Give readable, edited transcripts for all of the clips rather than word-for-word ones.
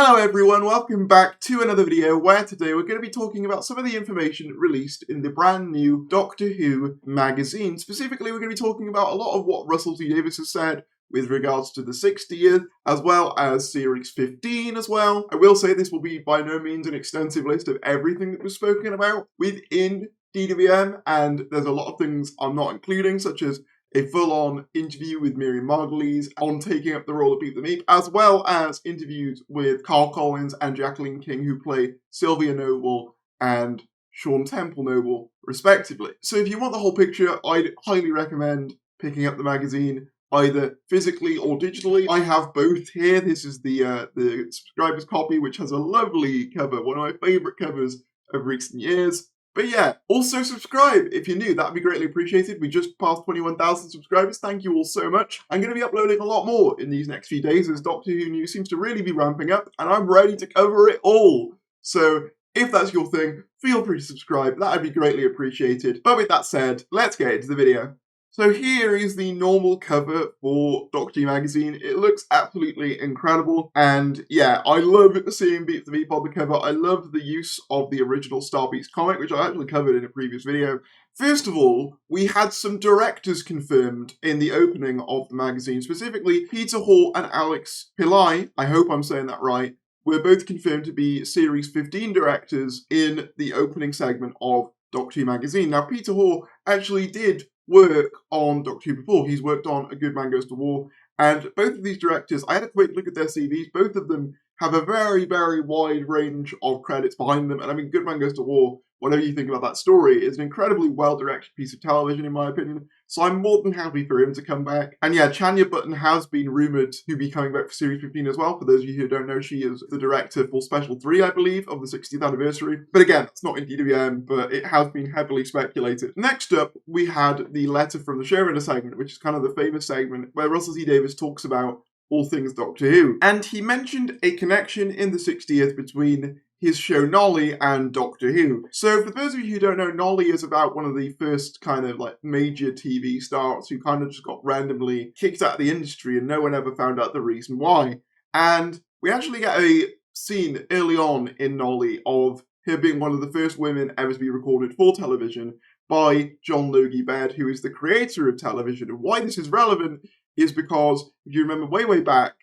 Hello everyone, welcome back to another video where today we're going to be talking about some of the information released in the brand new Doctor Who magazine. Specifically, we're going to be talking about a lot of what Russell T Davies has said with regards to the 60th, as well as Series 15 as well. I will say this will be by no means an extensive list of everything that was spoken about within DWM, and there's a lot of things I'm not including, such as a full-on interview with Miriam Margolyes on taking up the role of Beep the Meep, as well as interviews with Carl Collins and Jacqueline King, who play Sylvia Noble and Sean Temple Noble, respectively. So if you want the whole picture, I'd highly recommend picking up the magazine, either physically or digitally. I have both here. This is the subscriber's copy, which has a lovely cover, one of my favourite covers of recent years. But yeah, also subscribe if you're new, that'd be greatly appreciated. We just passed 21,000 subscribers, thank you all so much. I'm going to be uploading a lot more in these next few days as Doctor Who news seems to really be ramping up, and I'm ready to cover it all. So if that's your thing, feel free to subscribe, that'd be greatly appreciated. But with that said, let's get into the video. So here is the normal cover for Doctor Who magazine. It looks absolutely incredible, and yeah, I love seeing Beep the Meep on the cover. I love the use of the original Starbeast comic, which I actually covered in a previous video. First of all, we had some directors confirmed in the opening of the magazine, specifically Peter Hall and Alex Pillai, I hope I'm saying that right, were both confirmed to be Series 15 directors in the opening segment of Doctor Who magazine. Now, Peter Hall actually did work on Doctor Who before. He's worked on A Good Man Goes to War, and both of these directors, I had a quick look at their CVs, both of them have a very, very wide range of credits behind them, and I mean, Good Man Goes to War, whatever you think about that story, is an incredibly well-directed piece of television, in my opinion, so I'm more than happy for him to come back. And yeah, Chanya Button has been rumoured to be coming back for Series 15 as well. For those of you who don't know, she is the director for Special 3, I believe, of the 60th anniversary. But again, it's not in DWM, but it has been heavily speculated. Next up, we had the letter from the showrunner segment, which is kind of the famous segment where Russell T Davies talks about all things Doctor Who. And he mentioned a connection in the 60th between his show Nolly and Doctor Who. So for those of you who don't know, Nolly is about one of the first kind of like major TV stars who kind of just got randomly kicked out of the industry and no one ever found out the reason why. And we actually get a scene early on in Nolly of her being one of the first women ever to be recorded for television by John Logie Baird, who is the creator of television. And why this is relevant is because if you remember way back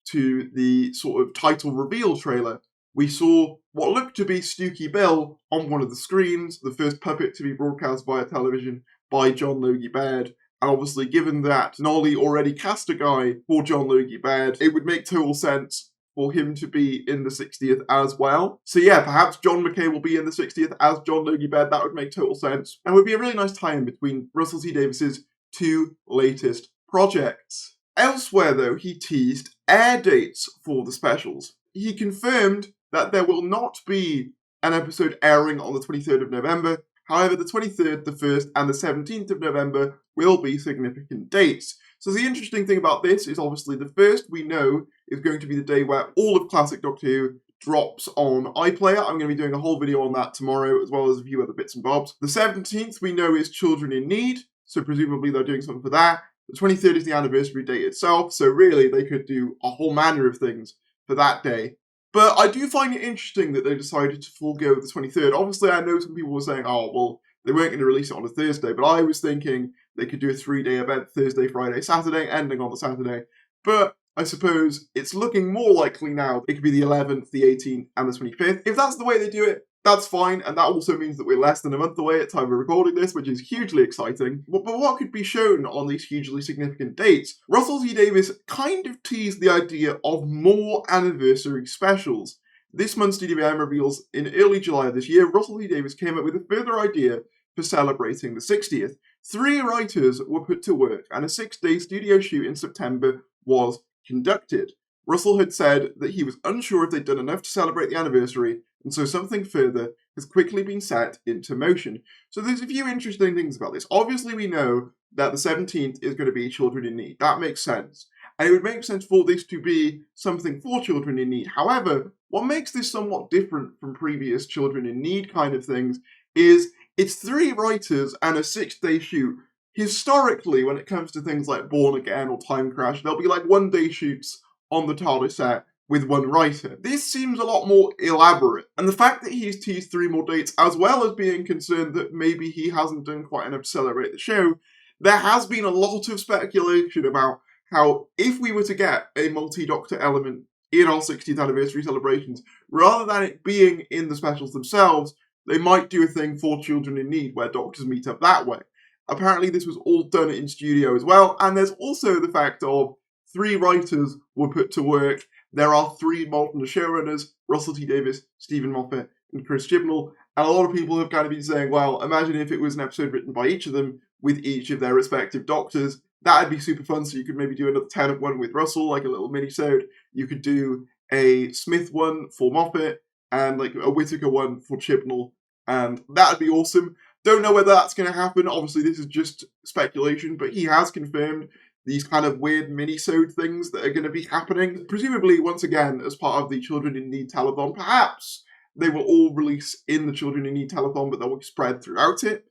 to the sort of title reveal trailer, we saw what looked to be Stooky Bill on one of the screens, the first puppet to be broadcast via television by John Logie Baird. And obviously, given that Nolly already cast a guy for John Logie Baird, it would make total sense for him to be in the 60th as well. So yeah, perhaps John McKay will be in the 60th as John Logie Baird. That would make total sense. And would be a really nice tie-in between Russell T Davies's two latest projects. Elsewhere, though, he teased air dates for the specials. He confirmed that there will not be an episode airing on the 23rd of November. However, the 23rd, the 1st, and the 17th of November will be significant dates. So the interesting thing about this is obviously the 1st we know is going to be the day where all of classic Doctor Who drops on iPlayer. I'm going to be doing a whole video on that tomorrow, as well as a few other bits and bobs. The 17th we know is Children in Need, so presumably they're doing something for that. The 23rd is the anniversary date itself, so really they could do a whole manner of things for that day. But I do find it interesting that they decided to forego the 23rd. Obviously, I know some people were saying, oh, well, they weren't going to release it on a Thursday, but I was thinking they could do a 3-day event, Thursday, Friday, Saturday, ending on the Saturday. But I suppose it's looking more likely now it could be the 11th, the 18th, and the 25th. If that's the way they do it, that's fine, and that also means that we're less than a month away at time of recording this, which is hugely exciting. But what could be shown on these hugely significant dates? Russell T Davies kind of teased the idea of more anniversary specials. This month's DWM reveals in early July of this year, Russell T Davies came up with a further idea for celebrating the 60th. 3 writers were put to work, and a 6-day studio shoot in September was conducted. Russell had said that he was unsure if they'd done enough to celebrate the anniversary, and so something further has quickly been set into motion. So there's a few interesting things about this. Obviously, we know that the 17th is going to be Children in Need. That makes sense. And it would make sense for this to be something for Children in Need. However, what makes this somewhat different from previous Children in Need kind of things is it's 3 writers and a 6-day shoot. Historically, when it comes to things like Born Again or Time Crash, there'll be like 1-day shoots on the TARDIS set with one writer. This seems a lot more elaborate, and the fact that he's teased 3 more dates, as well as being concerned that maybe he hasn't done quite enough to celebrate the show, there has been a lot of speculation about how if we were to get a multi-Doctor element in our 60th anniversary celebrations, rather than it being in the specials themselves, they might do a thing for Children in Need where Doctors meet up that way. Apparently this was all done in studio as well, and there's also the fact of 3 writers were put to work. There are 3 modern showrunners, Russell T Davies, Stephen Moffat, and Chris Chibnall, and a lot of people have kind of been saying, well, imagine if it was an episode written by each of them with each of their respective Doctors. That'd be super fun, so you could maybe do another Tennant one with Russell, like a little mini-sode. You could do a Smith one for Moffat, and like a Whittaker one for Chibnall, and that'd be awesome. Don't know whether that's going to happen. Obviously, this is just speculation, but he has confirmed these kind of weird mini-sode things that are going to be happening. Presumably, once again, as part of the Children in Need telethon. Perhaps they will all release in the Children in Need telethon, but they'll be spread throughout it.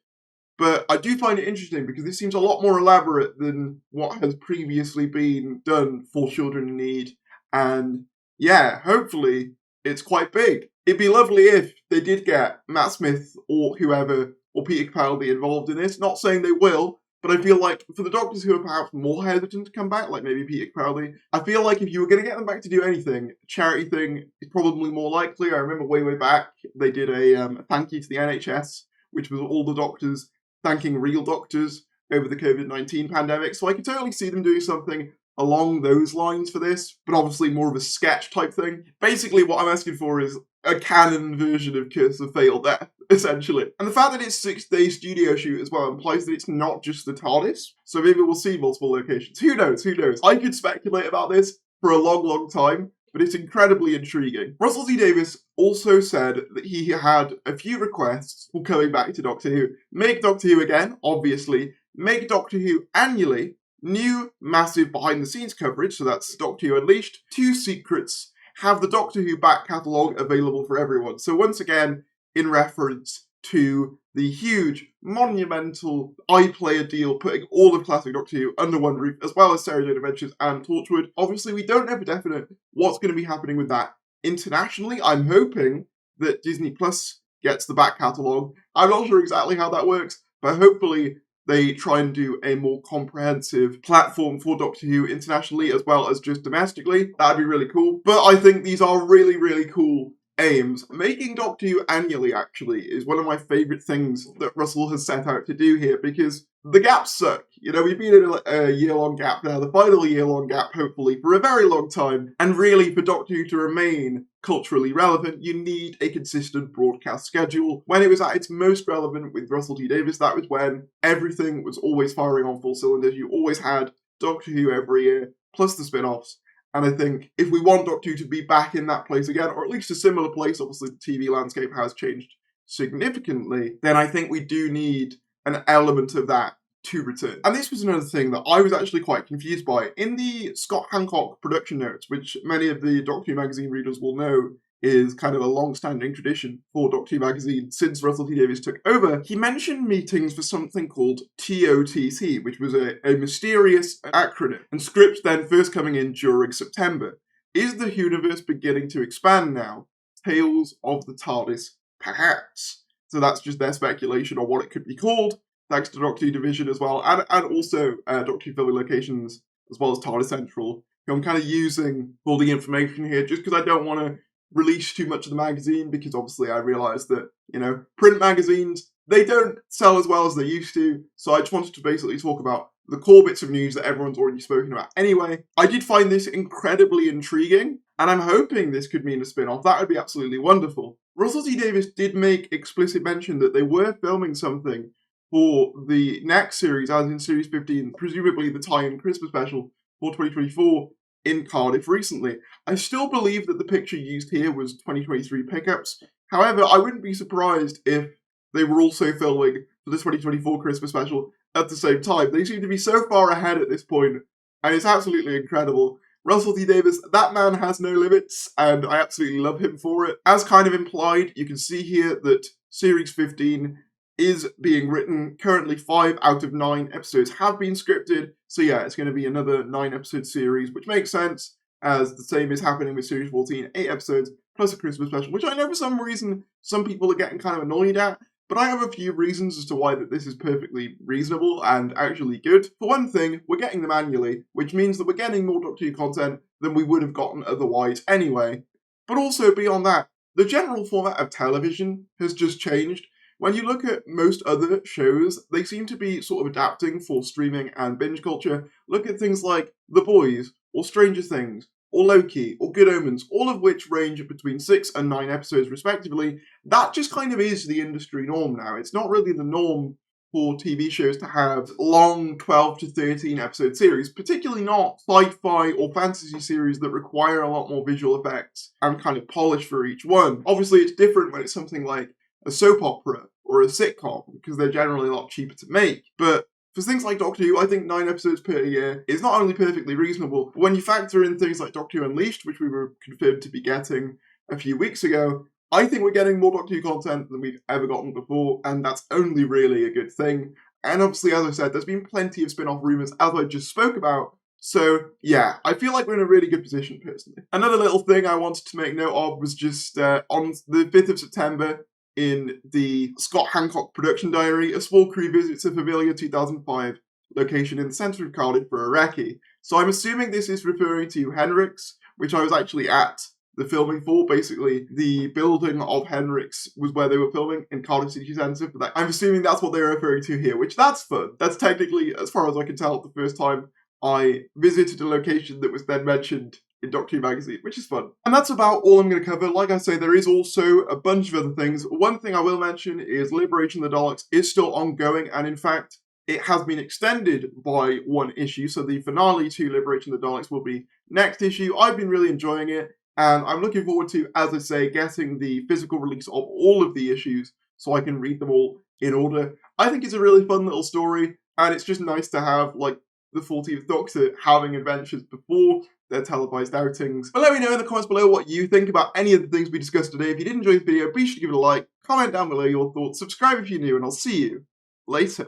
But I do find it interesting because this seems a lot more elaborate than what has previously been done for Children in Need. And yeah, hopefully it's quite big. It'd be lovely if they did get Matt Smith or whoever or Peter Capaldi involved in this. Not saying they will, but I feel like for the Doctors who are perhaps more hesitant to come back, like maybe Peter Capaldi, I feel like if you were going to get them back to do anything, a charity thing is probably more likely. I remember way back, they did a thank you to the NHS, which was all the Doctors thanking real Doctors over the COVID-19 pandemic. So I could totally see them doing something along those lines for this, but obviously more of a sketch type thing. Basically, what I'm asking for is a canon version of Curse of Fatal Death, essentially. And the fact that it's 6-day studio shoot as well implies that it's not just the TARDIS, so maybe we'll see multiple locations. Who knows, who knows? I could speculate about this for a long time, but it's incredibly intriguing. Russell T Davies also said that he had a few requests for coming back to Doctor Who. Make Doctor Who again, obviously. Make Doctor Who annually. New, massive behind-the-scenes coverage, so that's Doctor Who Unleashed. 2 secrets. Have the Doctor Who back catalogue available for everyone. So once again, in reference to the huge, monumental iPlayer deal putting all of classic Doctor Who under one roof, as well as Sarah Jane Adventures and Torchwood. Obviously, we don't know for definite what's going to be happening with that internationally. I'm hoping that Disney Plus gets the back catalogue. I'm not sure exactly how that works, but hopefully they try and do a more comprehensive platform for Doctor Who internationally as well as just domestically. That'd be really cool. But I think these are really cool aims. Making Doctor Who annually, actually, is one of my favourite things that Russell has set out to do here, because the gaps suck. You know, we've been in a year-long gap now, the final year-long gap, hopefully, for a very long time. And really, for Doctor Who to remain culturally relevant, you need a consistent broadcast schedule. When it was at its most relevant with Russell T Davies, that was when everything was always firing on full cylinders. You always had Doctor Who every year, plus the spin-offs. And I think if we want Doctor Who to be back in that place again, or at least a similar place, obviously the TV landscape has changed significantly, then I think we do need an element of that to return. And this was another thing that I was actually quite confused by. In the Scott Hancock production notes, which many of the Doctor Who magazine readers will know is kind of a long-standing tradition for Doctor Who magazine since Russell T Davies took over, he mentioned meetings for something called TOTC, which was a mysterious acronym, and scripts then first coming in during September. Is the universe beginning to expand now? Tales of the TARDIS, perhaps. So that's just their speculation on what it could be called, thanks to Doctor Who Division as well, and also Doctor Who filming locations, as well as TARDIS Central, who I'm kind of using all the information here, just because I don't want to release too much of the magazine, because obviously I realise that, you know, print magazines, they don't sell as well as they used to, so I just wanted to basically talk about the core bits of news that everyone's already spoken about anyway. I did find this incredibly intriguing, and I'm hoping this could mean a spin-off. That would be absolutely wonderful. Russell T Davies did make explicit mention that they were filming something for the next series, as in Series 15, presumably the tie-in Christmas special for 2024, in Cardiff recently. I still believe that the picture used here was 2023 pickups. However, I wouldn't be surprised if they were also filming for the 2024 Christmas special at the same time. They seem to be so far ahead at this point, and it's absolutely incredible. Russell T Davies, that man has no limits, and I absolutely love him for it. As kind of implied, you can see here that Series 15 is being written. Currently 5 out of 9 episodes have been scripted. So yeah, it's going to be another 9-episode series, which makes sense. as the same is happening with Series 14, 8 episodes, plus a Christmas special, which I know for some reason some people are getting kind of annoyed at, but I have a few reasons as to why that this is perfectly reasonable and actually good. For one thing, we're getting them annually, which means that we're getting more Doctor Who content than we would have gotten otherwise anyway. But also, beyond that, the general format of television has just changed. When you look at most other shows, they seem to be sort of adapting for streaming and binge culture. Look at things like The Boys, or Stranger Things, or Loki, or Good Omens, all of which range between 6 and 9 episodes respectively. That just kind of is the industry norm now. It's not really the norm for TV shows to have long 12 to 13 episode series, particularly not sci-fi or fantasy series that require a lot more visual effects and kind of polish for each one. Obviously, it's different when it's something like a soap opera or a sitcom, because they're generally a lot cheaper to make. But for things like Doctor Who, I think 9 episodes per year is not only perfectly reasonable, but when you factor in things like Doctor Who Unleashed, which we were confirmed to be getting a few weeks ago, I think we're getting more Doctor Who content than we've ever gotten before, and that's only really a good thing. And obviously, as I said, there's been plenty of spin-off rumours, as I just spoke about, so yeah, I feel like we're in a really good position, personally. Another little thing I wanted to make note of was just on the 5th of September, in the Scott Hancock production diary, a small crew visits a familiar 2005 location in the centre of Cardiff for a recce. So I'm assuming this is referring to Henrik's, which I was actually at the filming for. Basically, the building of Henrik's was where they were filming in Cardiff City Centre. But I'm assuming that's what they're referring to here, which that's fun. That's technically, as far as I can tell, the first time I visited a location that was then mentioned in Doctor Who magazine, which is fun. And that's about all I'm going to cover. Like I say, there is also a bunch of other things. One thing I will mention is Liberation of the Daleks is still ongoing, and in fact, it has been extended by 1 issue, so the finale to Liberation of the Daleks will be next issue. I've been really enjoying it, and I'm looking forward to, as I say, getting the physical release of all of the issues so I can read them all in order. I think it's a really fun little story, and it's just nice to have, like, the 14th Doctor having adventures before their televised outings. But let me know in the comments below what you think about any of the things we discussed today. If you did enjoy the video, be sure to give it a like, comment down below your thoughts, subscribe if you're new, and I'll see you later.